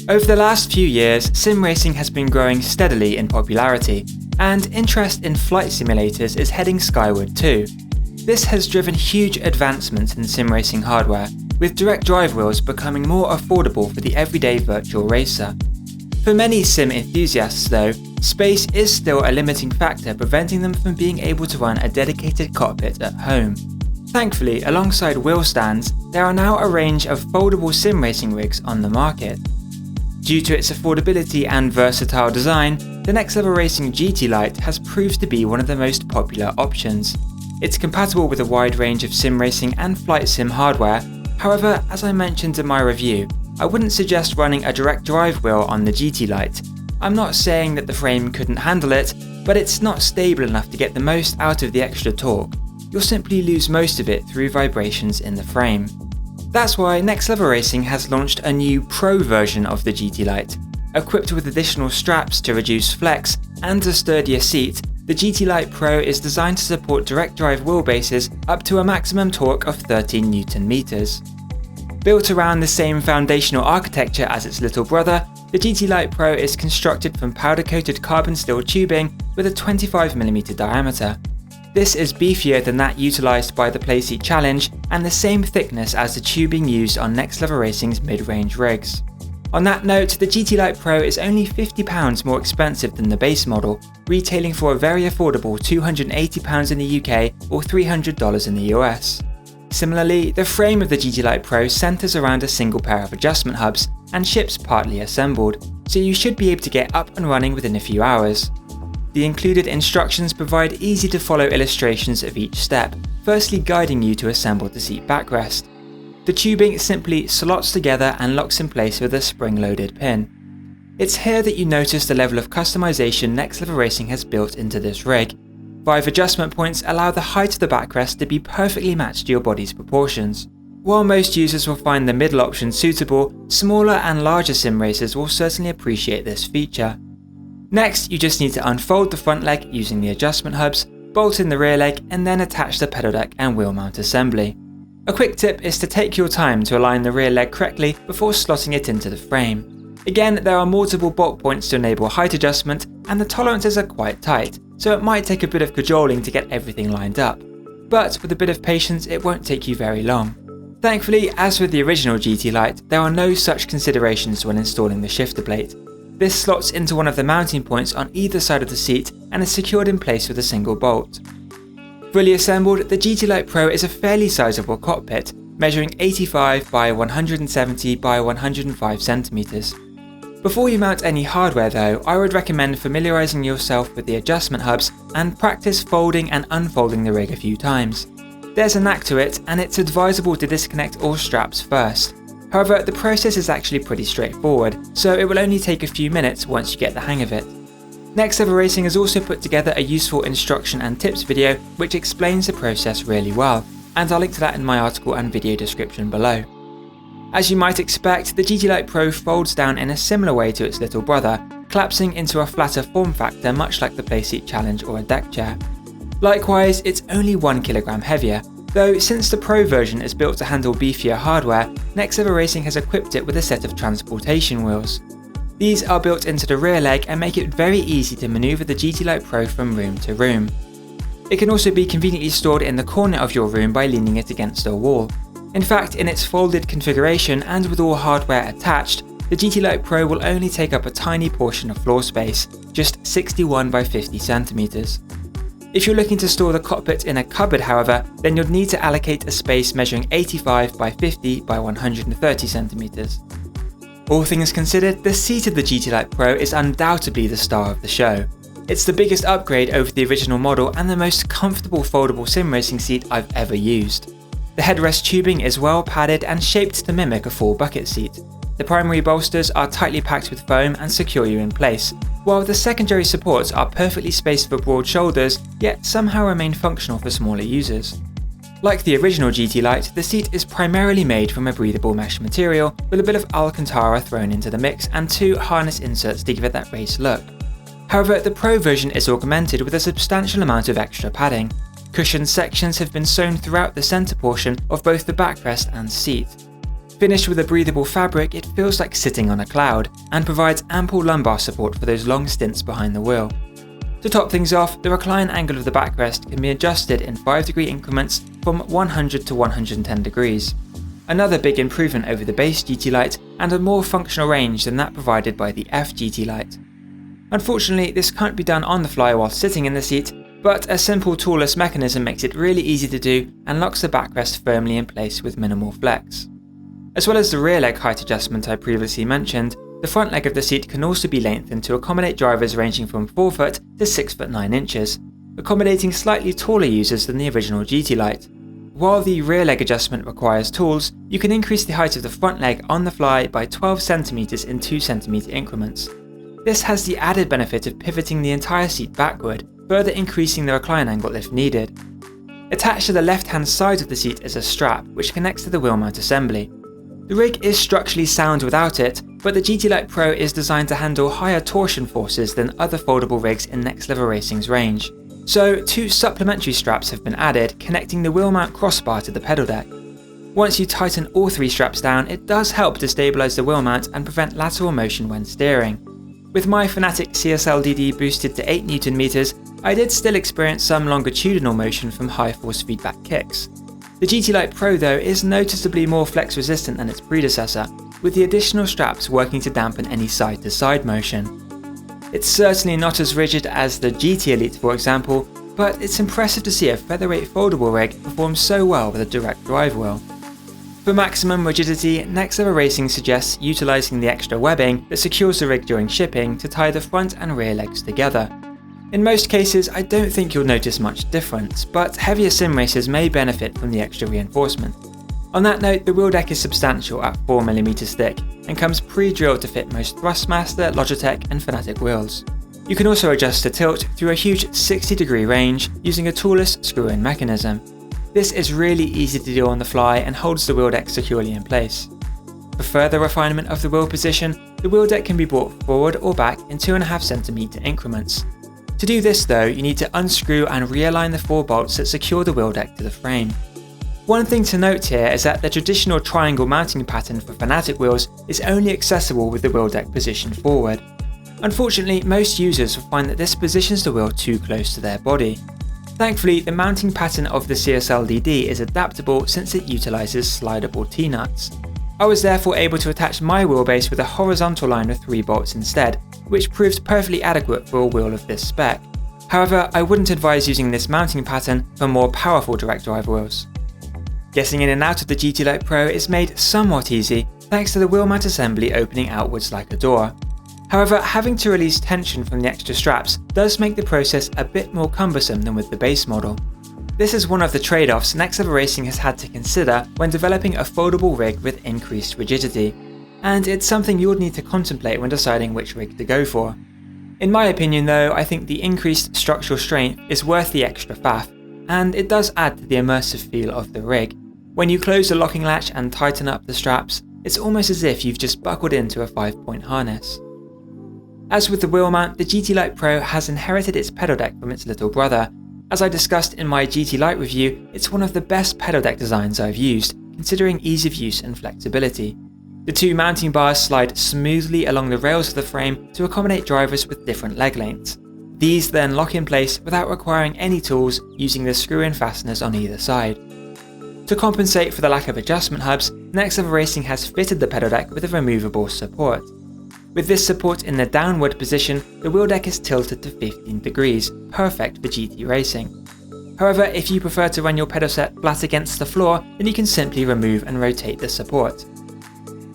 Over the last few years, sim racing has been growing steadily in popularity, and interest in flight simulators is heading skyward too. This has driven huge advancements in sim racing hardware, with direct drive wheels becoming more affordable for the everyday virtual racer. For many sim enthusiasts though, space is still a limiting factor preventing them from being able to run a dedicated cockpit at home. Thankfully, alongside wheel stands, there are now a range of foldable sim racing rigs on the market. Due to its affordability and versatile design, the Next Level Racing GT Lite has proved to be one of the most popular options. It's compatible with a wide range of sim racing and flight sim hardware. However, as I mentioned in my review, I wouldn't suggest running a direct drive wheel on the GT Lite. I'm not saying that the frame couldn't handle it, but it's not stable enough to get the most out of the extra torque. You'll simply lose most of it through vibrations in the frame. That's why Next Level Racing has launched a new Pro version of the GT Lite. Equipped with additional straps to reduce flex and a sturdier seat, the GT Lite Pro is designed to support direct drive wheelbases up to a maximum torque of 13 Nm. Built around the same foundational architecture as its little brother, the GT Lite Pro is constructed from powder-coated carbon steel tubing with a 25mm diameter. This is beefier than that utilised by the Playseat Challenge and the same thickness as the tubing used on Next Level Racing's mid-range rigs. On that note, the GT Lite Pro is only £50 more expensive than the base model, retailing for a very affordable £280 in the UK or $300 in the US. Similarly, the frame of the GT Lite Pro centres around a single pair of adjustment hubs and ships partly assembled, so you should be able to get up and running within a few hours. The included instructions provide easy to follow illustrations of each step, firstly guiding you to assemble the seat backrest. The tubing simply slots together and locks in place with a spring-loaded pin. It's here that you notice the level of customization Next Level Racing has built into this rig. 5 adjustment points allow the height of the backrest to be perfectly matched to your body's proportions. While most users will find the middle option suitable, smaller and larger sim racers will certainly appreciate this feature. Next, you just need to unfold the front leg using the adjustment hubs, bolt in the rear leg, and then attach the pedal deck and wheel mount assembly. A quick tip is to take your time to align the rear leg correctly before slotting it into the frame. Again, there are multiple bolt points to enable height adjustment, and the tolerances are quite tight, so it might take a bit of cajoling to get everything lined up. But with a bit of patience, it won't take you very long. Thankfully, as with the original GT Lite, there are no such considerations when installing the shifter plate. This slots into one of the mounting points on either side of the seat and is secured in place with a single bolt. Fully assembled, the GT Lite Pro is a fairly sizable cockpit, measuring 85 by 170 by 105 cm. Before you mount any hardware though, I would recommend familiarising yourself with the adjustment hubs and practice folding and unfolding the rig a few times. There's a knack to it, and it's advisable to disconnect all straps first. However, the process is actually pretty straightforward, so it will only take a few minutes once you get the hang of it. Next Level Racing has also put together a useful instruction and tips video which explains the process really well, and I'll link to that in my article and video description below. As you might expect, the GT Lite Pro folds down in a similar way to its little brother, collapsing into a flatter form factor much like the Playseat Challenge or a deck chair. Likewise, it's only 1 kg heavier, though since the Pro version is built to handle beefier hardware, Next Level Racing has equipped it with a set of transportation wheels. These are built into the rear leg and make it very easy to manoeuvre the GT Lite Pro from room to room. It can also be conveniently stored in the corner of your room by leaning it against a wall. In fact, in its folded configuration and with all hardware attached, the GT Lite Pro will only take up a tiny portion of floor space, just 61 by 50 cm. If you're looking to store the cockpit in a cupboard however, then you'll need to allocate a space measuring 85 by 50 by 130 cm. All things considered, the seat of the GT Lite Pro is undoubtedly the star of the show. It's the biggest upgrade over the original model and the most comfortable foldable sim racing seat I've ever used. The headrest tubing is well padded and shaped to mimic a full bucket seat. The primary bolsters are tightly packed with foam and secure you in place, while the secondary supports are perfectly spaced for broad shoulders, yet somehow remain functional for smaller users. Like the original GT Lite, the seat is primarily made from a breathable mesh material with a bit of Alcantara thrown into the mix and 2 harness inserts to give it that race look. However, the Pro version is augmented with a substantial amount of extra padding. Cushioned sections have been sewn throughout the centre portion of both the backrest and seat. Finished with a breathable fabric, it feels like sitting on a cloud, and provides ample lumbar support for those long stints behind the wheel. To top things off, the recline angle of the backrest can be adjusted in 5-degree increments from 100 to 110 degrees. Another big improvement over the base GT Lite, and a more functional range than that provided by the F GT Lite. Unfortunately, this can't be done on the fly while sitting in the seat, but a simple toolless mechanism makes it really easy to do and locks the backrest firmly in place with minimal flex. As well as the rear leg height adjustment I previously mentioned, the front leg of the seat can also be lengthened to accommodate drivers ranging from 4 foot to 6 foot 9 inches, accommodating slightly taller users than the original GT Lite. While the rear leg adjustment requires tools, you can increase the height of the front leg on the fly by 12 cm in 2 cm increments. This has the added benefit of pivoting the entire seat backward, further increasing the recline angle if needed. Attached to the left-hand side of the seat is a strap which connects to the wheel mount assembly. The rig is structurally sound without it, but the GT Lite Pro is designed to handle higher torsion forces than other foldable rigs in Next Level Racing's range. So 2 supplementary straps have been added, connecting the wheel mount crossbar to the pedal deck. Once you tighten all 3 straps down, it does help to stabilise the wheel mount and prevent lateral motion when steering. With my Fanatec CSL-DD boosted to 8 Nm, I did still experience some longitudinal motion from high force feedback kicks. The GT Lite Pro though is noticeably more flex resistant than its predecessor, with the additional straps working to dampen any side-to-side motion. It's certainly not as rigid as the GT Elite for example, but it's impressive to see a featherweight foldable rig perform so well with a direct drive wheel. For maximum rigidity, Next Level Racing suggests utilising the extra webbing that secures the rig during shipping to tie the front and rear legs together. In most cases, I don't think you'll notice much difference, but heavier sim racers may benefit from the extra reinforcement. On that note, the wheel deck is substantial at 4mm thick and comes pre-drilled to fit most Thrustmaster, Logitech and Fanatec wheels. You can also adjust the tilt through a huge 60-degree range using a toolless screw-in mechanism. This is really easy to do on the fly and holds the wheel deck securely in place. For further refinement of the wheel position, the wheel deck can be brought forward or back in 2.5cm increments. To do this though, you need to unscrew and realign the 4 bolts that secure the wheel deck to the frame. One thing to note here is that the traditional triangle mounting pattern for Fanatec wheels is only accessible with the wheel deck positioned forward. Unfortunately, most users will find that this positions the wheel too close to their body. Thankfully, the mounting pattern of the CSL-DD is adaptable since it utilises slidable T-nuts. I was therefore able to attach my wheelbase with a horizontal line of 3 bolts instead, which proved perfectly adequate for a wheel of this spec. However, I wouldn't advise using this mounting pattern for more powerful direct drive wheels. Getting in and out of the GT Lite Pro is made somewhat easy thanks to the wheel mount assembly opening outwards like a door. However, having to release tension from the extra straps does make the process a bit more cumbersome than with the base model. This is one of the trade-offs Next Level Racing has had to consider when developing a foldable rig with increased rigidity, and it's something you'll need to contemplate when deciding which rig to go for. In my opinion though, I think the increased structural strength is worth the extra faff, and it does add to the immersive feel of the rig. When you close the locking latch and tighten up the straps, it's almost as if you've just buckled into a 5-point harness. As with the wheel mount, the GT Lite Pro has inherited its pedal deck from its little brother. As I discussed in my GT Lite review, it's one of the best pedal deck designs I've used, considering ease of use and flexibility. The 2 mounting bars slide smoothly along the rails of the frame to accommodate drivers with different leg lengths. These then lock in place without requiring any tools, using the screw-in fasteners on either side. To compensate for the lack of adjustment hubs, Next Level Racing has fitted the pedal deck with a removable support. With this support in the downward position, the wheel deck is tilted to 15 degrees, perfect for GT racing. However, if you prefer to run your pedal set flat against the floor, then you can simply remove and rotate the support.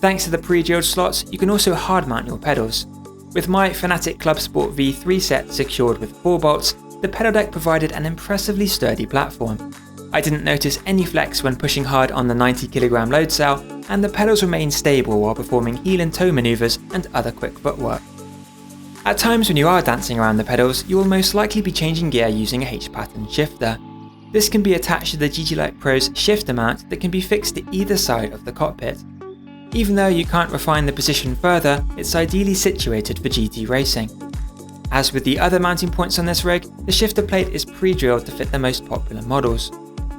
Thanks to the pre-drilled slots, you can also hard mount your pedals. With my Fanatec Club Sport V3 set secured with 4 bolts, the pedal deck provided an impressively sturdy platform. I didn't notice any flex when pushing hard on the 90kg load cell, and the pedals remained stable while performing heel and toe maneuvers and other quick footwork. At times when you are dancing around the pedals, you will most likely be changing gear using a H-pattern shifter. This can be attached to the GT Lite Pro's shifter mount that can be fixed to either side of the cockpit. Even though you can't refine the position further, it's ideally situated for GT racing. As with the other mounting points on this rig, the shifter plate is pre-drilled to fit the most popular models.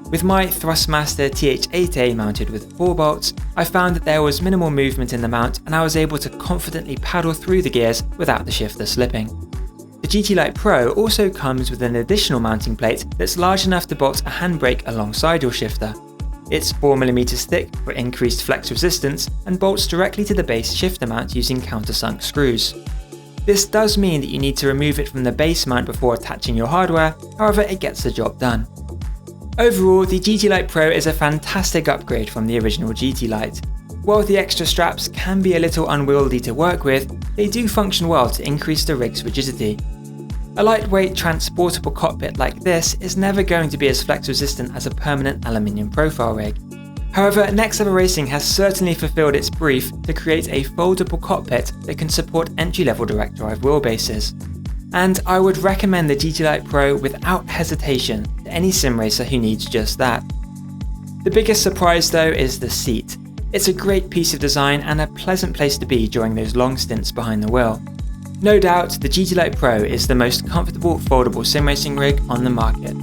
With my Thrustmaster TH8A mounted with 4 bolts, I found that there was minimal movement in the mount and I was able to confidently paddle through the gears without the shifter slipping. The GT Lite Pro also comes with an additional mounting plate that's large enough to bolt a handbrake alongside your shifter. It's 4mm thick for increased flex resistance and bolts directly to the base shifter mount using countersunk screws. This does mean that you need to remove it from the base mount before attaching your hardware, however it gets the job done. Overall, the GT Lite Pro is a fantastic upgrade from the original GT Lite. While the extra straps can be a little unwieldy to work with, they do function well to increase the rig's rigidity. A lightweight transportable cockpit like this is never going to be as flex resistant as a permanent aluminium profile rig. However, Next Level Racing has certainly fulfilled its brief to create a foldable cockpit that can support entry-level direct drive wheelbases. And I would recommend the GT Lite Pro without hesitation to any sim racer who needs just that. The biggest surprise though is the seat. It's a great piece of design and a pleasant place to be during those long stints behind the wheel. No doubt, the GT Lite Pro is the most comfortable foldable sim racing rig on the market.